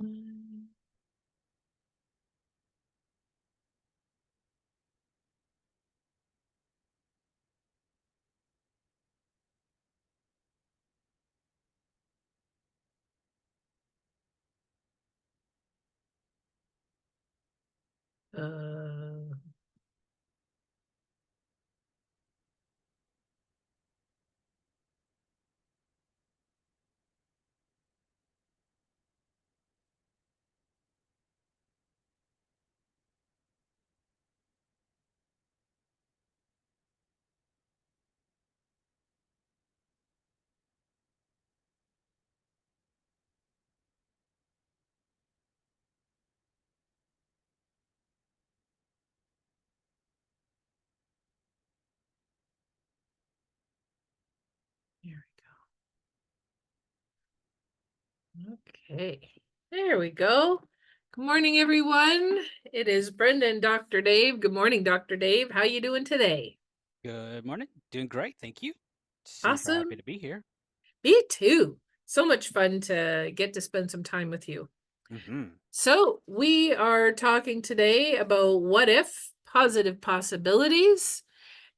Uh, Here we go. Okay, there we go. Good morning, everyone. It is Brenda and Dr. Dave. Good morning, Dr. Dave. How you doing today? Good morning. Doing great. Thank you. Super happy Awesome. to be here. Me too. So much fun to get to spend some time with you. Hmm. So we are talking today about what if, positive possibilities.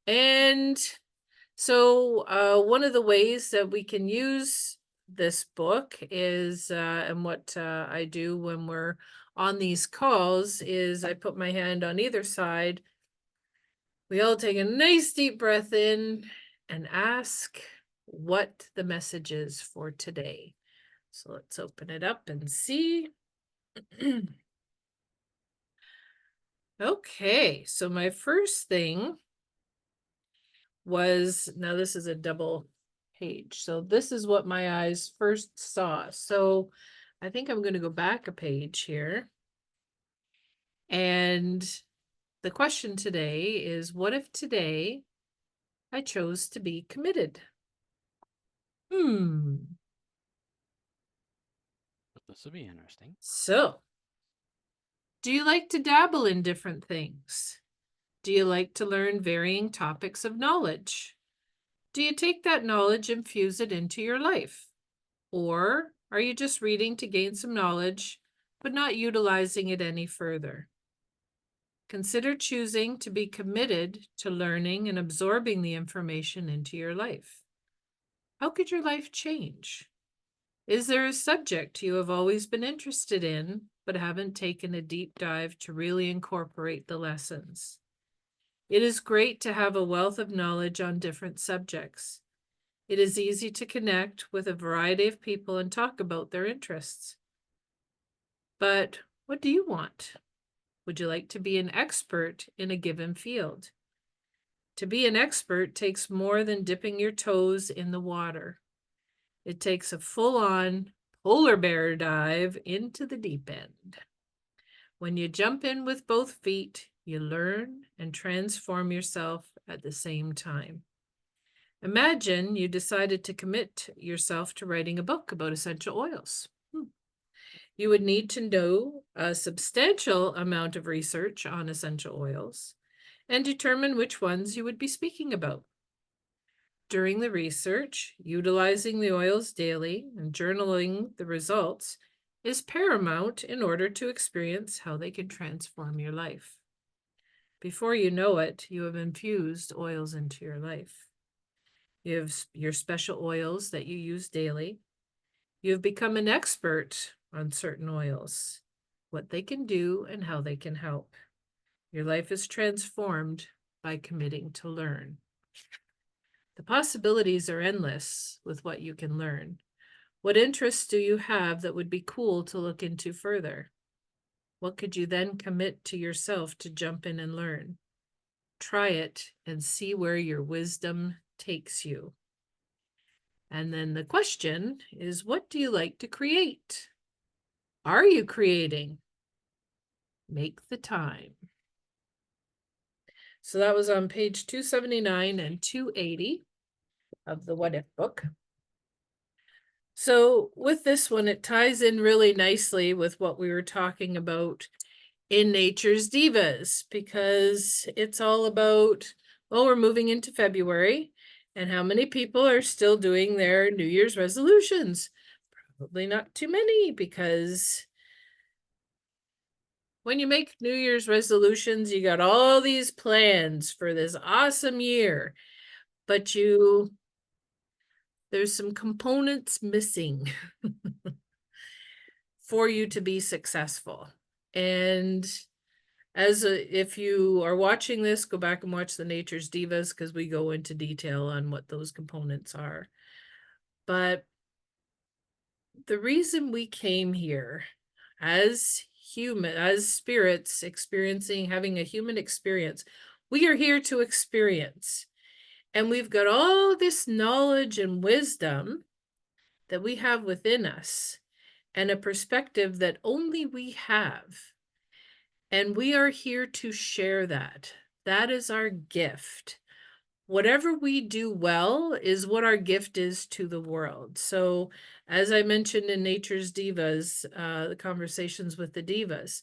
And so one of the ways that we can use this book is, and what I do when we're on these calls is I put my hand on either side. We all take a nice deep breath in and ask what the message is for today. So let's open it up and see. Okay, so my first thing was, now this is a double page. So this is what my eyes first saw. So I think I'm going to go back a page here. And the question today is, what if today I chose to be committed? This will be interesting. So, do you like to dabble in different things? Do you like to learn varying topics of knowledge? Do you take that knowledge and fuse it into your life? Or are you just reading to gain some knowledge, but not utilizing it any further? Consider choosing to be committed to learning and absorbing the information into your life. How could your life change? Is there a subject you have always been interested in, but haven't taken a deep dive to really incorporate the lessons? It is great to have a wealth of knowledge on different subjects. It is easy to connect with a variety of people and talk about their interests. But what do you want? Would you like to be an expert in a given field? To be an expert takes more than dipping your toes in the water. It takes a full-on polar bear dive into the deep end. When you jump in with both feet, you learn and transform yourself at the same time. Imagine you decided to commit yourself to writing a book about essential oils. You would need to know a substantial amount of research on essential oils and determine which ones you would be speaking about. During the research, utilizing the oils daily and journaling the results is paramount in order to experience how they can transform your life. Before you know it, you have infused oils into your life. You have your special oils that you use daily. You have become an expert on certain oils, what they can do and how they can help. Your life is transformed by committing to learn. The possibilities are endless with what you can learn. What interests do you have that would be cool to look into further? What could you then commit to yourself to jump in and learn? Try it and see where your wisdom takes you. And then the question is, what do you like to create? Are you creating? Make the time. So that was on page 279 and 280 of the What If book. So with this one, it ties in really nicely with what we were talking about in Nature's Divas, because it's all about, well, we're moving into February, and how many people are still doing their New Year's resolutions? Probably not too many, because When you make New Year's resolutions, you got all these plans for this awesome year, but there's some components missing for you to be successful. And if you are watching this, go back and watch the Nature's Divas because we go into detail on what those components are. But the reason we came here as spirits having a human experience, we are here to experience. And we've got all this knowledge and wisdom that we have within us and a perspective that only we have. And we are here to share that. That is our gift. Whatever we do well is what our gift is to the world. So, as I mentioned in Nature's Divas, the conversations with the divas,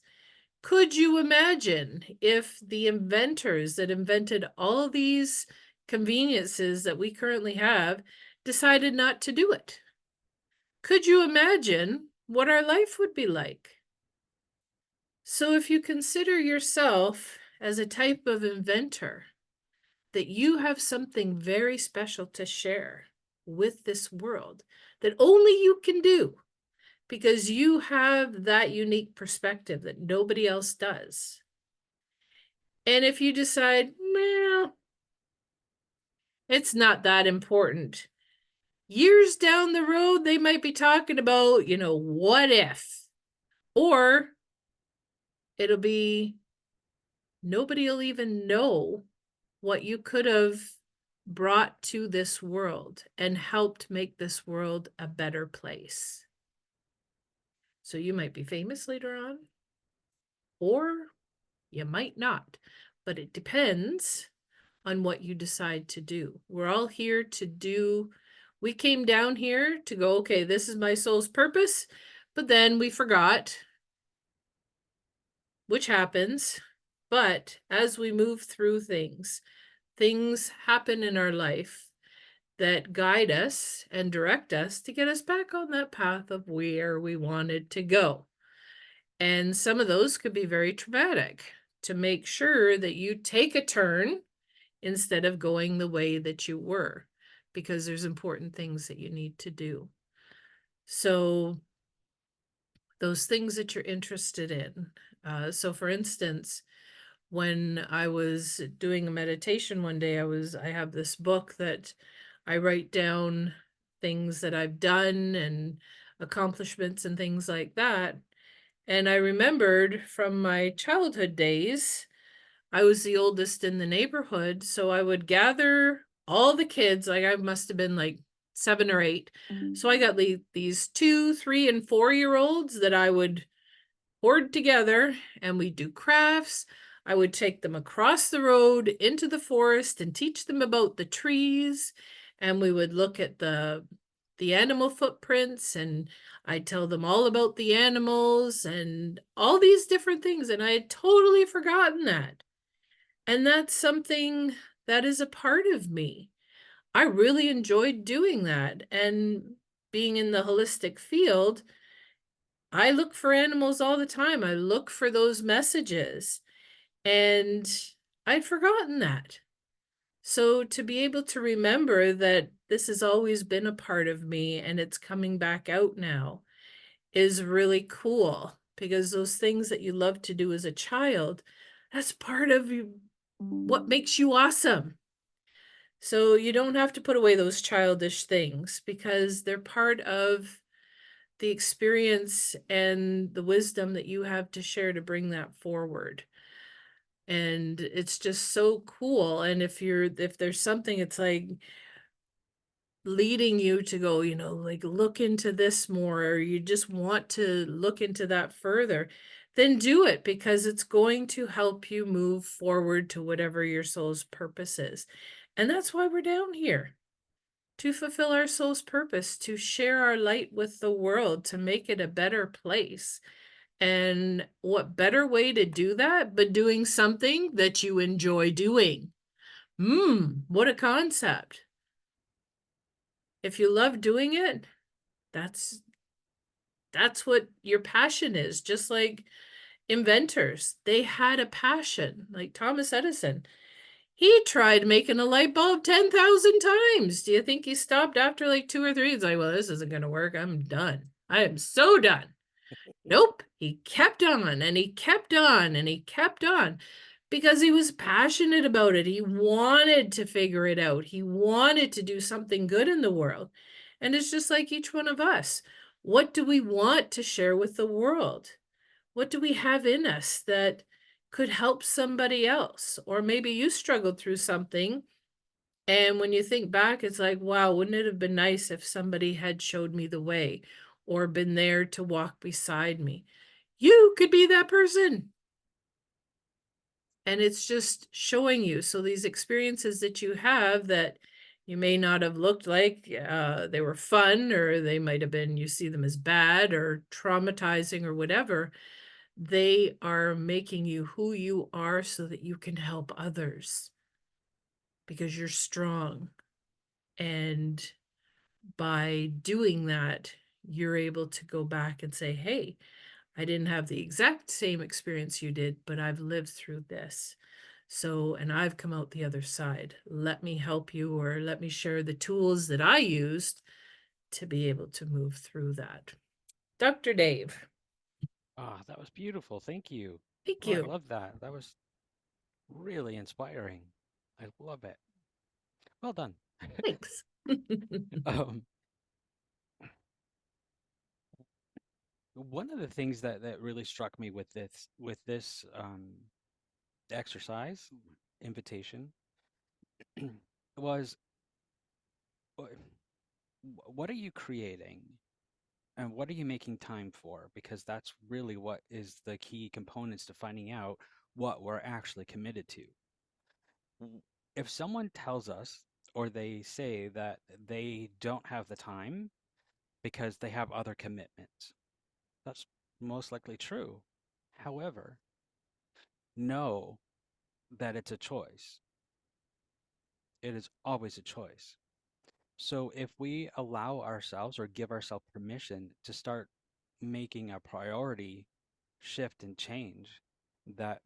could you imagine if the inventors that invented all these conveniences that we currently have decided not to do it? Could you imagine what our life would be like? So if you consider yourself as a type of inventor, that you have something very special to share with this world that only you can do because you have that unique perspective that nobody else does. And if you decide, well, it's not that important, years down the road, they might be talking about, what if? Or it'll be, nobody will even know what you could have brought to this world and helped make this world a better place. So you might be famous later on, or you might not, but it depends on what you decide to do. We're all here we came down here to go, okay, this is my soul's purpose, but then we forgot, which happens. But as we move through things happen in our life that guide us and direct us to get us back on that path of where we wanted to go. And some of those could be very traumatic to make sure that you take a turn instead of going the way that you were, because there's important things that you need to do. So those things that you're interested in. So for instance, when I was doing a meditation one day, I have this book that I write down things that I've done and accomplishments and things like that. And I remembered from my childhood days, I was the oldest in the neighborhood. So I would gather all the kids, like I must have been like 7 or 8. So I got these 2, 3, and 4-year-olds that I would hoard together and we'd do crafts. I would take them across the road into the forest and teach them about the trees. And we would look at the animal footprints, and I'd tell them all about the animals and all these different things. And I had totally forgotten that. And that's something that is a part of me. I really enjoyed doing that. And being in the holistic field, I look for animals all the time. I look for those messages. And I'd forgotten that. So to be able to remember that this has always been a part of me and it's coming back out now is really cool, because those things that you love to do as a child, that's part of you, what makes you awesome. So you don't have to put away those childish things because they're part of the experience and the wisdom that you have to share to bring that forward. And it's just so cool. And if there's something, it's like leading you to go, like look into this more, or you just want to look into that further, then do it, because it's going to help you move forward to whatever your soul's purpose is. And that's why we're down here, to fulfill our soul's purpose, to share our light with the world, to make it a better place. And what better way to do that but doing something that you enjoy doing? What a concept. If you love doing it, that's what your passion is. Just like inventors. They had a passion, like Thomas Edison. He tried making a light bulb 10,000 times. Do you think he stopped after like two or three? He's like, well, this isn't going to work. I'm done. I am so done. Nope. He kept on and he kept on and he kept on because he was passionate about it. He wanted to figure it out. He wanted to do something good in the world. And it's just like each one of us. What do we want to share with the world? What do we have in us that could help somebody else? Or maybe you struggled through something. And when you think back, it's like, wow, wouldn't it have been nice if somebody had showed me the way or been there to walk beside me? You could be that person. And it's just showing you. So these experiences that you have that you may not have looked like they were fun, or they might have been, you see them as bad or traumatizing or whatever, they are making you who you are so that you can help others because you're strong. And by doing that, you're able to go back and say, hey, I didn't have the exact same experience you did, but I've lived through this. So, and I've come out the other side. Let me help you, or let me share the tools that I used to be able to move through that. Dr. Dave. Ah, that was beautiful. Thank you. Thank Oh, I you. love that. That was really inspiring. I love it. Well done. Thanks. Um, One of the things that really struck me with this exercise invitation was what are you creating and what are you making time for? Because that's really what is the key components to finding out what we're actually committed to. If someone tells us or they say that they don't have the time because they have other commitments, that's most likely true. However, know that it's a choice. It is always a choice. So if we allow ourselves or give ourselves permission to start making a priority shift and change, that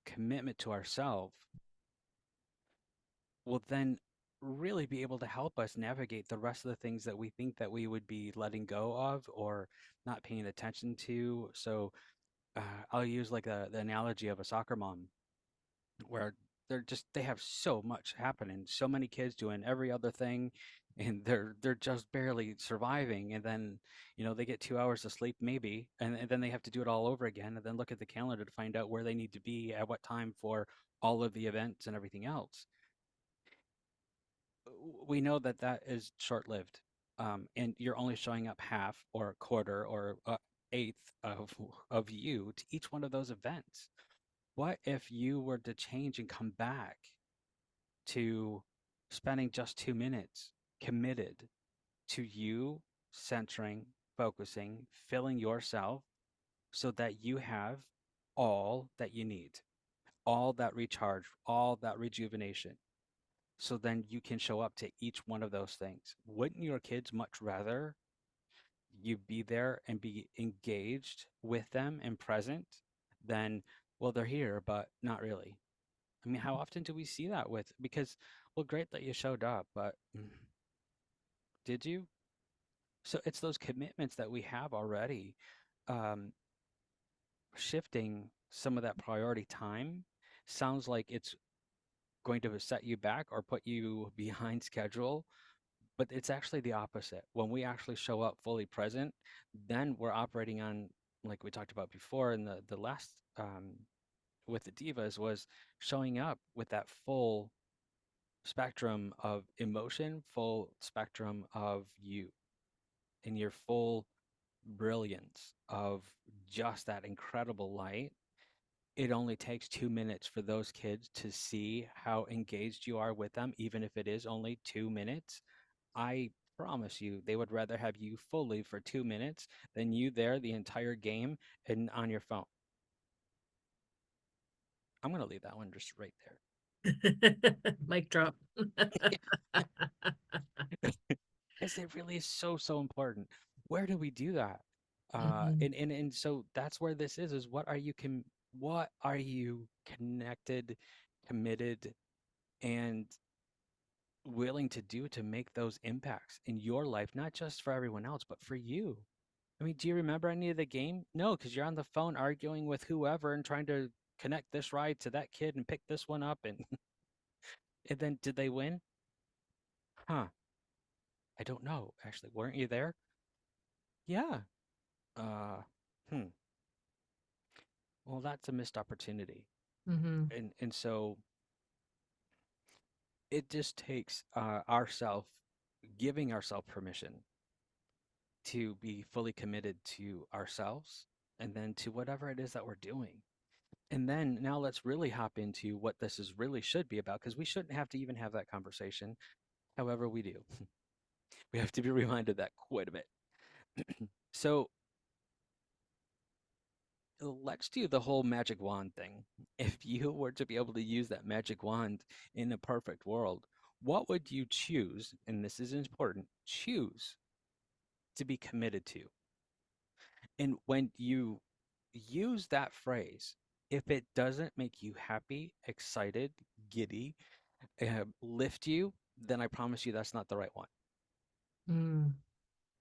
commitment to ourselves will then really be able to help us navigate the rest of the things that we think that we would be letting go of or not paying attention to. So I'll use like the analogy of a soccer mom where they have so much happening, so many kids doing every other thing, and they're just barely surviving. And then they get 2 hours of sleep maybe, and then they have to do it all over again, and then look at the calendar to find out where they need to be at what time for all of the events and everything else. We know that that is short-lived, and you're only showing up half or a quarter or eighth of you to each one of those events. What if you were to change and come back to spending just 2 minutes committed to you centering, focusing, filling yourself so that you have all that you need, all that recharge, all that rejuvenation? So then you can show up to each one of those things. Wouldn't your kids much rather you be there and be engaged with them and present than, well, they're here, but not really? I mean, how often do we see that with, because, well, great that you showed up, but did you? So it's those commitments that we have already, um, shifting some of that priority time sounds like it's going to set you back or put you behind schedule, but it's actually the opposite. When we actually show up fully present, then we're operating on, like we talked about before in the last with the divas, was showing up with that full spectrum of emotion, full spectrum of you, in your full brilliance of just that incredible light. It only takes 2 minutes for those kids to see how engaged you are with them, even if it is only 2 minutes. I promise you, they would rather have you fully for 2 minutes than you there the entire game and on your phone. I'm going to leave that one just right Mic drop. there. Because it really is so, so important. Where do we do that? Mhm. And so that's where this is what are you connected, committed, and willing to do to make those impacts in your life, not just for everyone else, but for you? I mean, do you remember any of the game? No, because you're on the phone arguing with whoever and trying to connect this ride to that kid and pick this one up, and and then did they win? Huh. I don't know, actually. Weren't you there? Yeah. Uh, hmm. Well, that's a missed opportunity. Mhm. And so it just takes ourself giving ourselves permission to be fully committed to ourselves and then to whatever it is that we're doing. And then now let's really hop into what this is really should be about, because we shouldn't have to even have that conversation. However, we do. We have to be reminded that quite a bit. So let's do the whole magic wand thing. If you were to be able to use that magic wand in a perfect world, what would you choose? And this is important, choose to be committed to. And when you use that phrase, if it doesn't make you happy, excited, giddy, lift you, then I promise you that's not the right one. Mm.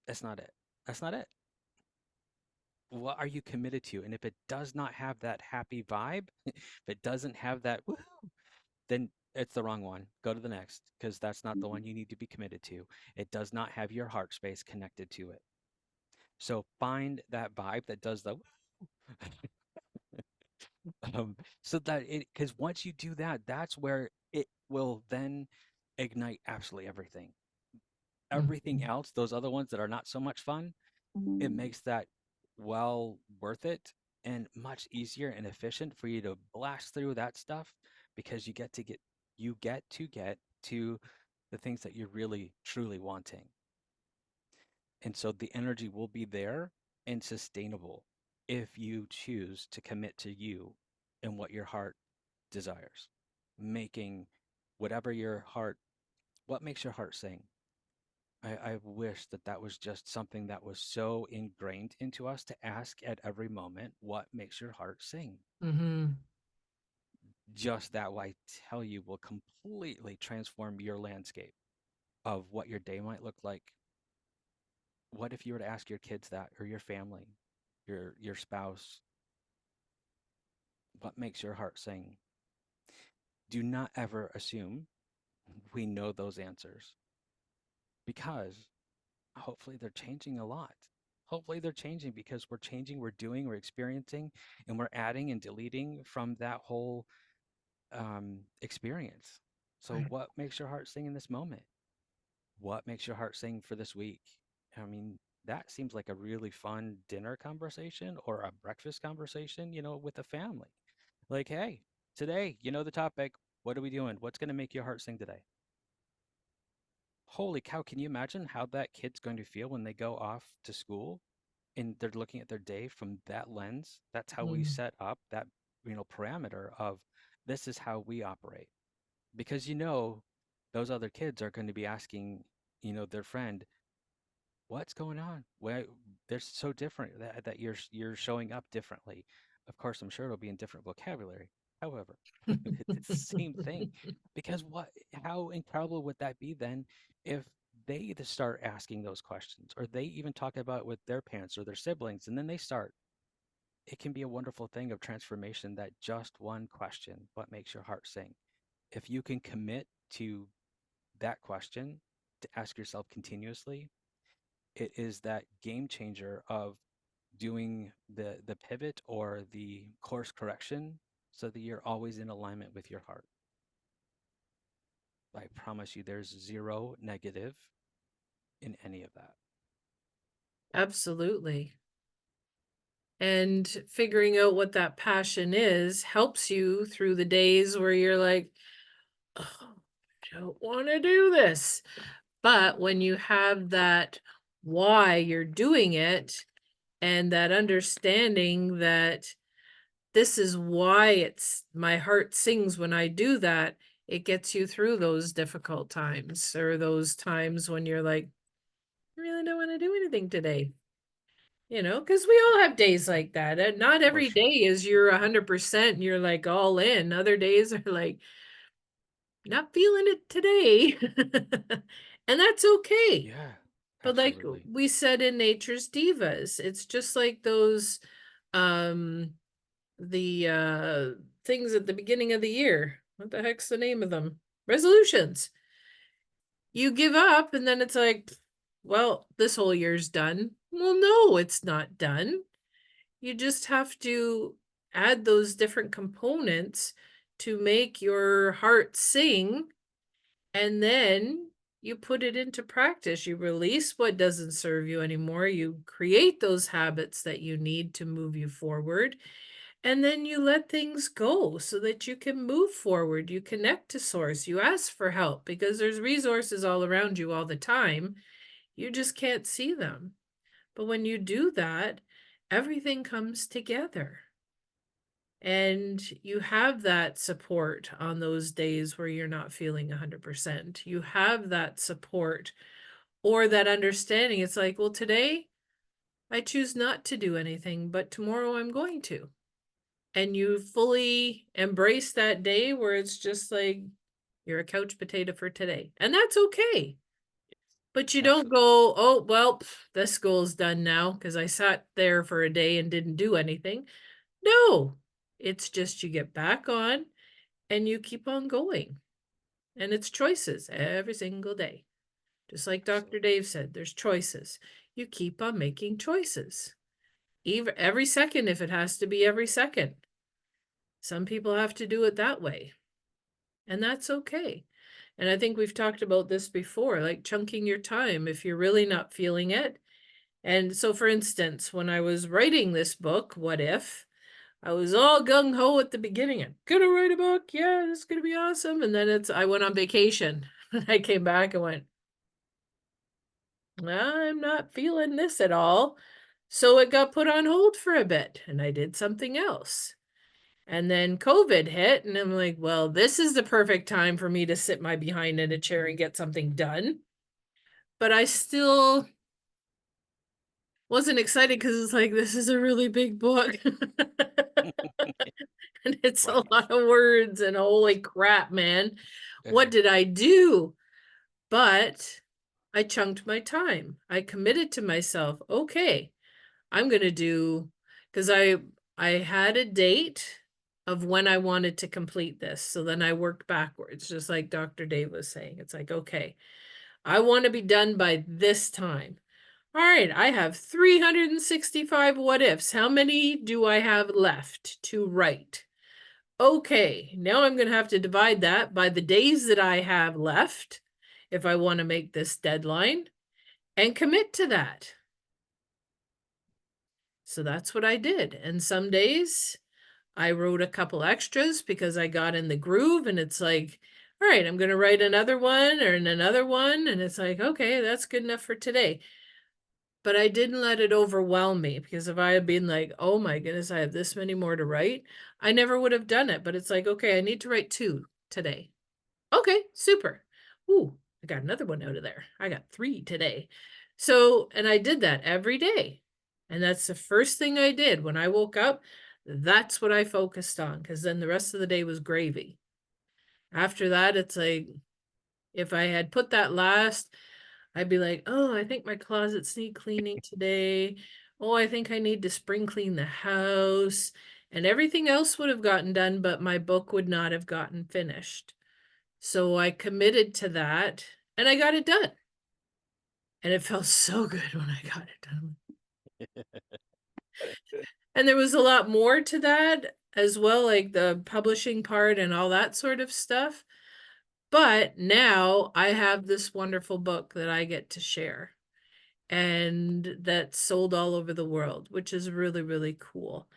That's not it. That's not it. What are you committed to? And if it does not have that happy vibe, if it doesn't have that, then it's the wrong one. Go to the next, because that's not the one you need to be committed to. It does not have your heart space connected to it. So find that vibe that does the so that it, because once you do that, that's where it will then ignite absolutely everything. Everything Mhm. else, those other ones that are not so much fun, it makes that well worth it and much easier and efficient for you to blast through that stuff, because you get to the things that you're really truly wanting. And so the energy will be there and sustainable if you choose to commit to you and what your heart desires, making whatever your heart, what makes your heart sing. I wish that that was just something that was so ingrained into us to ask at every moment, what makes your heart sing? Mhm. Just that, I tell you, will completely transform your landscape of what your day might look like. What if you were to ask your kids that, or your family, your spouse, what makes your heart sing? Do not ever assume we know those answers, because hopefully they're changing a lot. Hopefully they're changing because we're changing, we're doing, we're experiencing, and we're adding and deleting from that whole experience. So, Right. what makes your heart sing in this moment? What makes your heart sing for this week? I mean, that seems like a really fun dinner conversation or a breakfast conversation, with the family. Like, hey, today, the topic. What are we doing? What's going to make your heart sing today? Holy cow, can you imagine how that kid's going to feel when they go off to school and they're looking at their day from that lens? That's how we Mm. set up that, parameter of this is how we operate. Because those other kids are going to be asking, their friend, what's going on? Well, they're so different that you're showing up differently. Of course, I'm sure it'll be in different vocabulary. However, it's the same thing. Because how incredible would that be then if they to start asking those questions, or they even talk about it with their parents or their siblings, and then they start. It can be a wonderful thing of transformation, that just one question, what makes your heart sing? If you can commit to that question to ask yourself continuously, it is that game changer of doing the pivot or the course correction, so that you're always in alignment with your heart. I promise you there's zero negative in any of that. Absolutely. And figuring out what that passion is helps you through the days where you're like, oh, I don't want to do this. But when you have that why you're doing it, and that understanding that this is why it's my heart sings when I do that, it gets you through those difficult times, or those times when you're like, I really don't want to do anything today. because we all have days like that. And not For every sure. day is you're 100% and you're like all in. Other days are like, not feeling it today. And that's okay. Yeah, But like absolutely. we said in Nature's Divas, it's just like those um the things at the beginning of the year. What the heck's the name of them? Resolutions. You give up and then it's like, well, this whole year's done. Well, no, it's not done. You just have to add those different components to make your heart sing, and then you put it into practice. You release what doesn't serve you anymore. You create those habits that you need to move you forward. And then you let things go so that you can move forward. You connect to source. You ask for help because there's resources all around you all the time. You just can't see them. But when you do that, everything comes together. And you have that support on those days where you're not feeling 100%. You have that support or that understanding. It's like, well, today I choose not to do anything, but tomorrow I'm going to. And you fully embrace that day where it's just like you're a couch potato for today. And that's okay. But you don't Absolutely. go, oh, well, this school's done now because I sat there for a day and didn't do anything. No, it's just you get back on and you keep on going. And it's choices every single day. Just like Dr. Absolutely. Dave said, there's choices. You keep on making choices. Even every second, if it has to be every second. Some people have to do it that way. And that's okay. And I think we've talked about this before, like chunking your time if you're really not feeling it. And so, for instance, when I was writing this book, What If? I was all gung ho at the beginning. I'm gonna write a book. Yeah, this is gonna be awesome. And then I went on vacation. I came back and went, I'm not feeling this at all. So it got put on hold for a bit and I did something else. And then COVID hit, and I'm like, well, this is the perfect time for me to sit my behind in a chair and get something done. But I still wasn't excited because it's like, this is a really big book. And it's a Right. lot of words, and holy crap, man. It What is. did I do? But I chunked my time. I committed to myself, okay, I'm gonna do, because I had a date of when I wanted to complete this. So then I worked backwards, just like Dr. Dave was saying. It's like, okay, I want to be done by this time. All right, I have 365 what ifs. How many do I have left to write? Okay, now I'm going to have to divide that by the days that I have left if I want to make this deadline and commit to that. So that's what I did. And some days I wrote a couple extras because I got in the groove and it's like, all right, I'm going to write another one or another one. And it's like, okay, that's good enough for today. But I didn't let it overwhelm me because if I had been like, oh my goodness, I have this many more to write, I never would have done it. But it's like, okay, I need to write 2 today. Okay, super. Ooh, I got another one out of there. I got 3 today. So, and I did that every day. And that's the first thing I did when I woke up. That's what I focused on because then the rest of the day was gravy. After that, it's like if I had put that last, I'd be like, oh, I think my closets need cleaning today. Oh, I think I need to spring clean the house. And everything else would have gotten done, but my book would not have gotten finished. So I committed to that and I got it done. And it felt so good when I got it done. And there was a lot more to that as well, like the publishing part and all that sort of stuff. But now I have this wonderful book that I get to share and that's sold all over the world, which is really, really cool.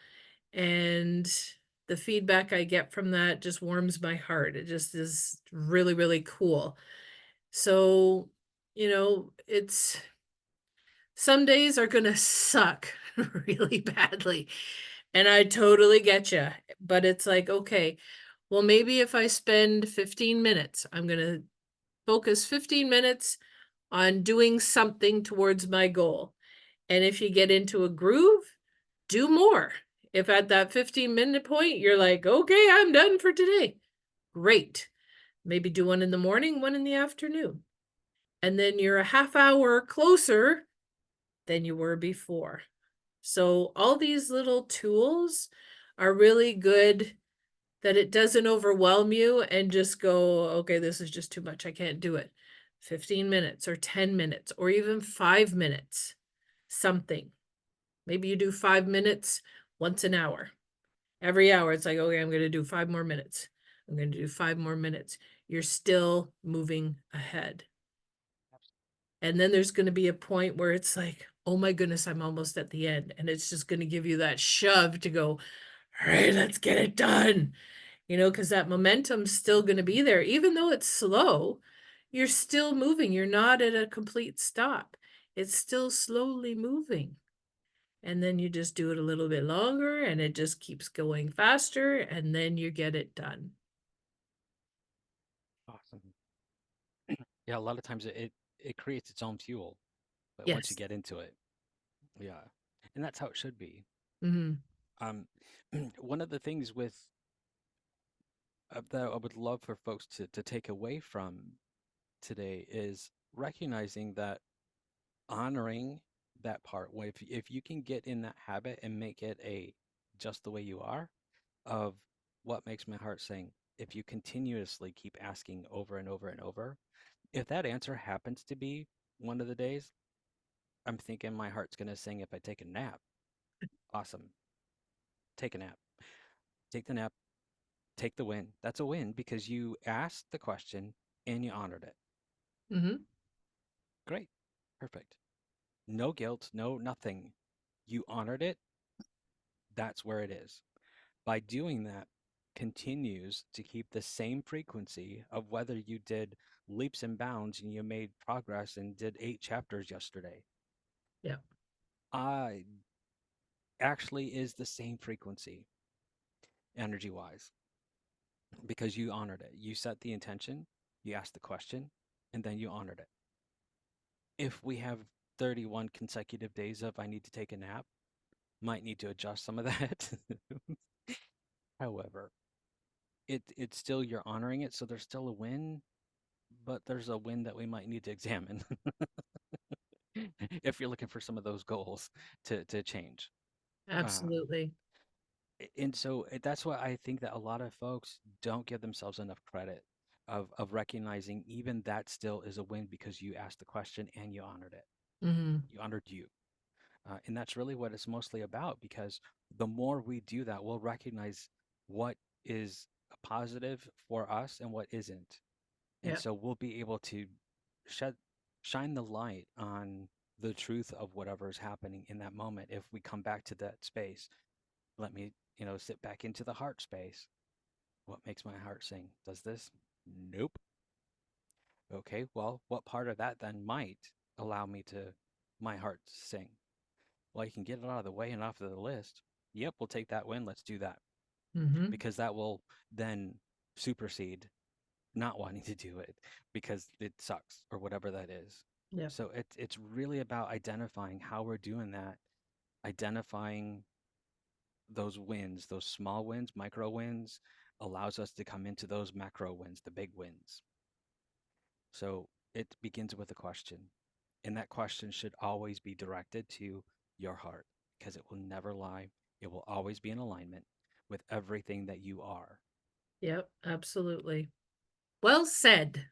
And the feedback I get from that just warms my heart. It just is really, really cool. So, it's some days are gonna suck really badly. And I totally get you. But it's like, okay, well, maybe if I spend 15 minutes, I'm gonna focus 15 minutes on doing something towards my goal. And if you get into a groove, do more. If at that 15-minute point, you're like, okay, I'm done for today. Great. Maybe do one in the morning, one in the afternoon. And then you're a half hour closer than you were before. So all these little tools are really good that it doesn't overwhelm you and just go, okay, this is just too much. I can't do it. 15 minutes or 10 minutes or even 5 minutes, something. Maybe you do 5 minutes once an hour. Every hour, it's like, okay, I'm going to do 5 more minutes. I'm going to do 5 more minutes. You're still moving ahead. And then there's going to be a point where it's like, oh my goodness, I'm almost at the end. And it's just going to give you that shove to go, all right, let's get it done. Because that momentum's still going to be there. Even though it's slow, you're still moving. You're not at a complete stop. It's still slowly moving. And then you just do it a little bit longer and it just keeps going faster and then you get it done. Awesome. Yeah, a lot of times it creates its own fuel, but once you Yes. get into it, yeah, and that's how it should be. Hmm. Um, one of the things with that I would love for folks to take away from today is recognizing that honoring that part. If you can get in that habit and make it a just the way you are of what makes my heart sing, if you continuously keep asking over and over and over, if that answer happens to be one of the days, I'm thinking my heart's going to sing if I take a nap. Awesome. Take a nap. Take the nap. Take the win. That's a win because you asked the question and you honored it. Hmm. Great. Perfect. No guilt, no nothing. You honored it. That's where it is. By doing that, continues to keep the same frequency of whether you did leaps and bounds and you made progress and did 8 chapters yesterday. Yeah. I actually is the same frequency energy wise because you honored it. You set the intention, you asked the question, and then you honored it. If we have 31 consecutive days of I need to take a nap, might need to adjust some of that. However, it's still you're honoring it, so there's still a win, but there's a win that we might need to examine if you're looking for some of those goals to change. Uh, Absolutely. and so that's why I think that a lot of folks don't give themselves enough credit of recognizing even that still is a win because you asked the question and you honored it. Hmm. You honored you. And that's really what it's mostly about because the more we do that, we'll recognize what is a positive for us and what isn't. And Yeah. so we'll be able to shed, shine the light on the truth of whatever is happening in that moment. If we come back to that space, let me, sit back into the heart space. What makes my heart sing? Does this? Nope. Okay, well, what part of that then might allow me to my heart to sing? Well, you can get it out of the way and off of the list. Yep, we'll take that win. Let's do that Hmm. because that will then supersede not wanting to do it because it sucks or whatever that is. Yeah. So it's really about identifying how we're doing that, identifying those wins, those small wins, micro wins, allows us to come into those macro wins, the big wins. So it begins with a question. And that question should always be directed to your heart because it will never lie. It will always be in alignment with everything that you are. Yep. Absolutely. Well said.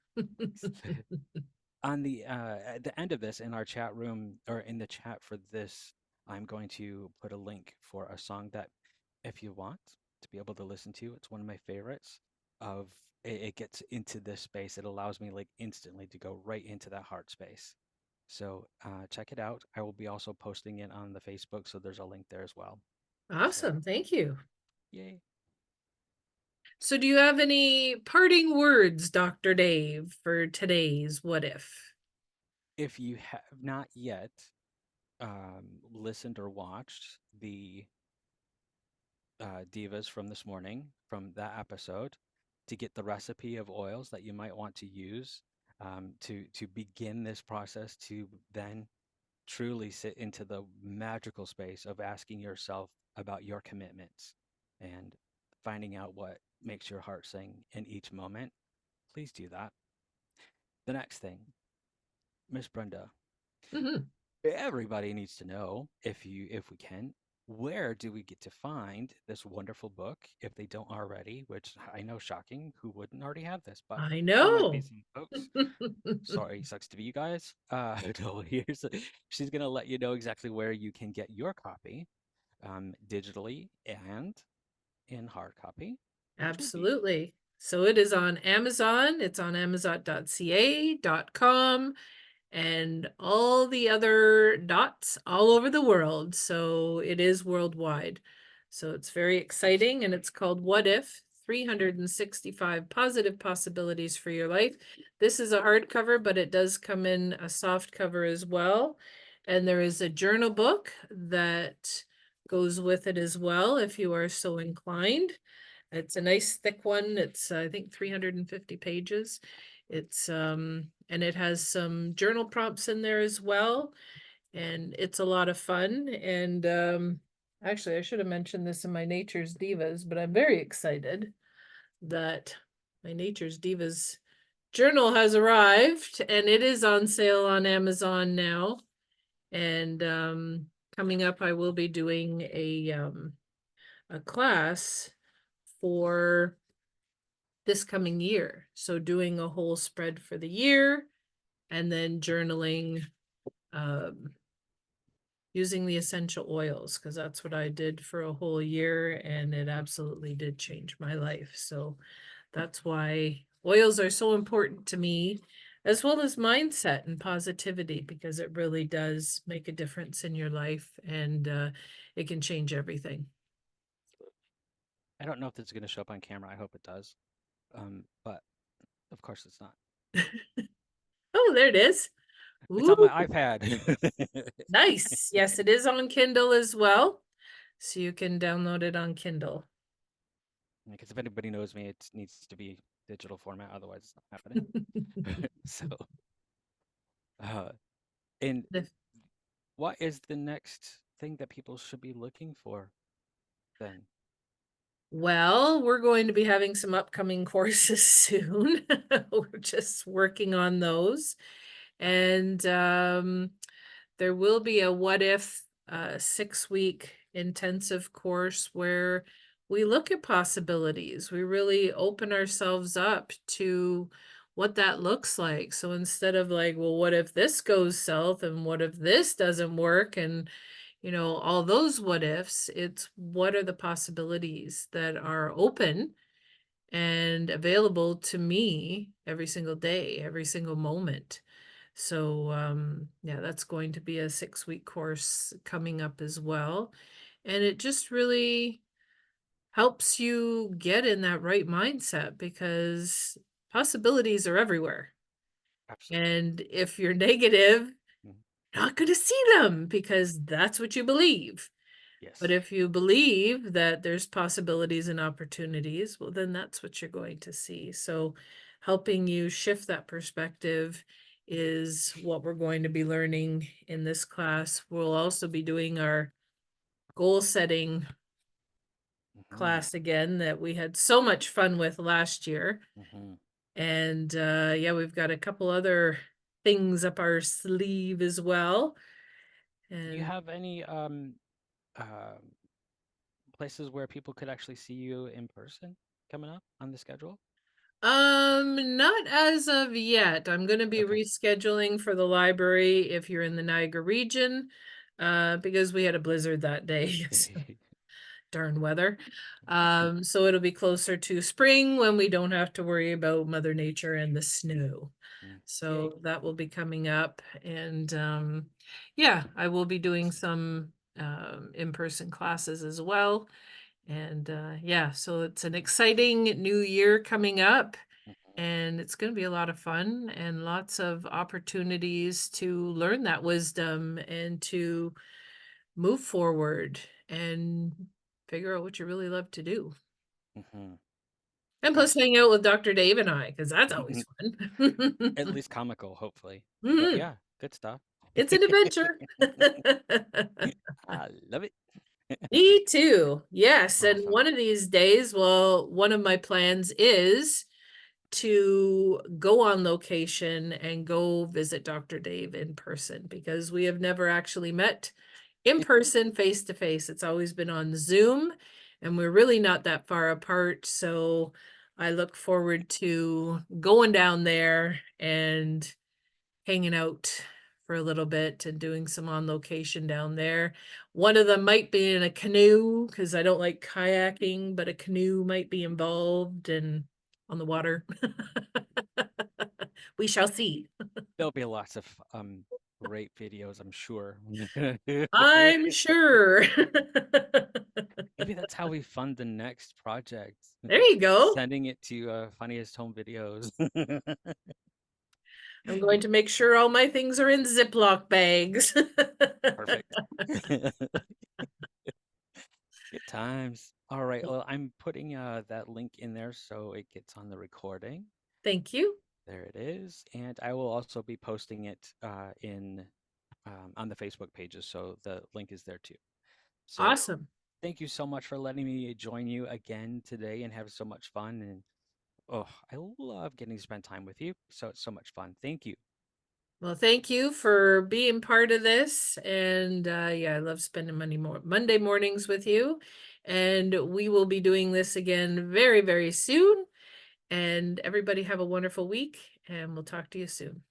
On the at the end of this in our chat room or in the chat for this, I'm going to put a link for a song that if you want to be able to listen to, it's one of my favorites of it gets into this space. It allows me like instantly to go right into that heart space. So check it out. I will be also posting it on the Facebook, so there's a link there as well. So Awesome. Thank you. yay. So, do you have any parting words, Dr. Dave, for today's What If? If you have not yet listened or watched the divas from this morning from that episode to get the recipe of oils that you might want to use to begin this process to then truly sit into the magical space of asking yourself about your commitments and finding out what makes your heart sing in each moment, please do that. The next thing, Miss Brenda, Mhm. everybody needs to know, if we can, where do we get to find this wonderful book if they don't already, which I know shocking, who wouldn't already have this, but I there might be know. some folks. Sorry, sucks to be you guys. No, she's gonna let you know exactly where you can get your copy, digitally and in hard copy, which would be Absolutely. So it is on Amazon. It's on amazon.ca.com and all the other dots all over the world. So it is worldwide. So it's very exciting, and it's called What If? 365 Positive Possibilities for Your Life. This is a hardcover, but it does come in a soft cover as well. And there is a journal book that goes with it as well, if you are so inclined. It's a nice thick one. It's, I think, 350 pages. It's and it has some journal prompts in there as well, and it's a lot of fun. And actually, I should have mentioned this in my Nature's Divas, but I'm very excited that my Nature's Divas journal has arrived, and it is on sale on Amazon now. And coming up, I will be doing a class for this coming year. So doing a whole spread for the year and then journaling um, using the essential oils, because that's what I did for a whole year, and it absolutely did change my life. So that's why oils are so important to me, as well as mindset and positivity, because it really does make a difference in your life, and it can change everything. I don't know if this is gonna show up on camera. I hope it does. But of course it's not. Oh, there it is. It's on Ooh, my iPad. nice. Yes, it is on Kindle as well. So you can download it on Kindle. Because if anybody knows me, it needs to be digital format, otherwise it's not happening. So, uh, and what is the next thing that people should be looking for then? Well, we're going to be having some upcoming courses soon. We're just working on those. And there will be a what if 6-week intensive course where we look at possibilities. We really open ourselves up to what that looks like. So instead of like, well, what if this goes south and what if this doesn't work? And all those what ifs, it's what are the possibilities that are open and available to me every single day, every single moment. So yeah, that's going to be a 6-week course coming up as well. And it just really helps you get in that right mindset, because possibilities are everywhere. Absolutely. And if you're negative, Mhm. you're not going to see them because that's what you believe. But Yes. if you believe that there's possibilities and opportunities, well, then that's what you're going to see. So helping you shift that perspective is what we're going to be learning in this class. We'll also be doing our goal setting Hmm. class again that we had so much fun with last year. Hmm. And yeah, we've got a couple other things up our sleeve as well. Do you And have any uh, places where people could actually see you in person coming up on the schedule? not as of yet. I'm gonna be Okay. rescheduling for the library if you're in the Niagara region, because we had a blizzard that day. So darn weather. So it'll be closer to spring when we don't have to worry about Mother Nature and the snow. Yay. So that will be coming up, and yeah, I will be doing some in-person classes as well. And yeah, so it's an exciting new year coming up, Mhm. and it's going to be a lot of fun and lots of opportunities to learn that wisdom and to move forward and figure out what you really love to do. Mhm. And plus hang Absolutely. out with Dr. Dave and I, because that's always fun. At least comical, hopefully. But Mhm. yeah, good stuff. It's an adventure. I love it. Me too. Yes. And Awesome. one of these days, well, one of my plans is to go on location and go visit Dr. Dave in person because we have never actually met in person, face to face. It's always been on Zoom, and we're really not that far apart. So I look forward to going down there and hanging out for a little bit and doing some on location down there. One of them might be in a canoe because I don't like kayaking, but a canoe might be involved and on the water. We shall see. There'll be lots of great videos, I'm sure. I'm sure. Maybe that's how we fund the next project. There you go. Sending it to Funniest Home Videos. I'm going to make sure all my things are in Ziploc bags. Perfect. Good times. All right. Well, I'm putting that link in there so it gets on the recording. Thank you. There it is. And I will also be posting it in on the Facebook pages, so the link is there too. So Awesome. thank you so much for letting me join you again today and have so much fun. And oh, I love getting to spend time with you. So it's so much fun. Thank you. Well, thank you for being part of this. And yeah, I love spending Monday mornings with you. And we will be doing this again very, very soon. And everybody have a wonderful week, and we'll talk to you soon.